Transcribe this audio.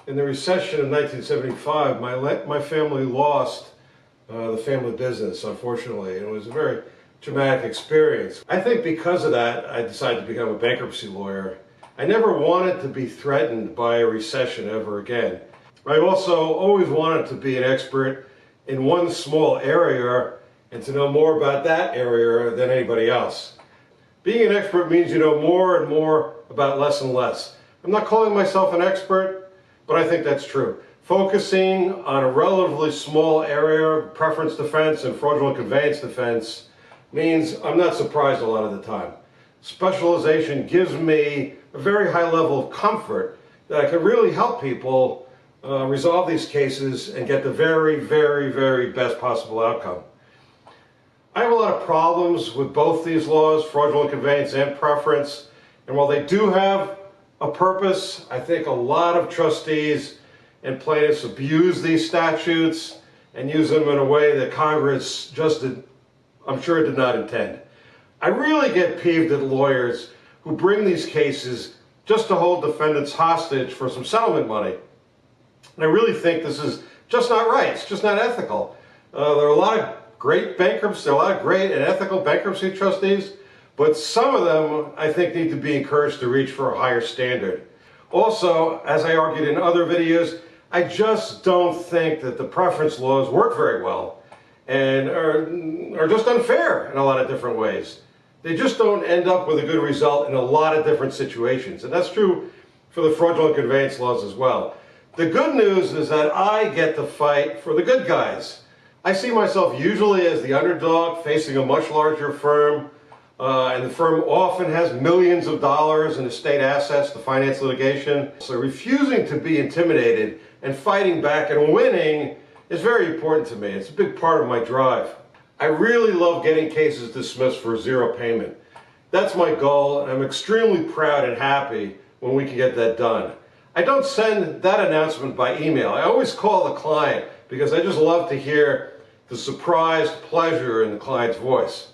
In the recession of 1975, my family lost the family business, unfortunately, and it was a very traumatic experience. I think because of that, I decided to become a bankruptcy lawyer. I never wanted to be threatened by a recession ever again. I also always wanted to be an expert in one small area and to know more about that area than anybody else. Being an expert means you know more and more about less and less. I'm not calling myself an expert, but I think that's true. Focusing on a relatively small area, preference defense and fraudulent conveyance defense, means I'm not surprised a lot of the time. Specialization gives me a very high level of comfort that I can really help people resolve these cases and get the very, very, very best possible outcome. I have a lot of problems with both these laws, fraudulent conveyance and preference, and while they do have a purpose, I think a lot of trustees and plaintiffs abuse these statutes and use them in a way that Congress I'm sure did not intend. I really get peeved at lawyers who bring these cases just to hold defendants hostage for some settlement money. And I really think this is just not right. It's just not ethical. There are a lot of great bankruptcy, there are a lot of great and ethical bankruptcy trustees, but some of them I think need to be encouraged to reach for a higher standard. Also, as I argued in other videos, I just don't think that the preference laws work very well and are just unfair in a lot of different ways. They just don't end up with a good result in a lot of different situations, and that's true for the fraudulent conveyance laws as well. The good news is that I get to fight for the good guys. I see myself usually as the underdog facing a much larger firm, and the firm often has millions of dollars in estate assets to finance litigation. So refusing to be intimidated and fighting back and winning is very important to me. It's a big part of my drive. I really love getting cases dismissed for zero payment. That's my goal, and I'm extremely proud and happy when we can get that done. I don't send that announcement by email. I always call the client because I just love to hear the surprised pleasure in the client's voice.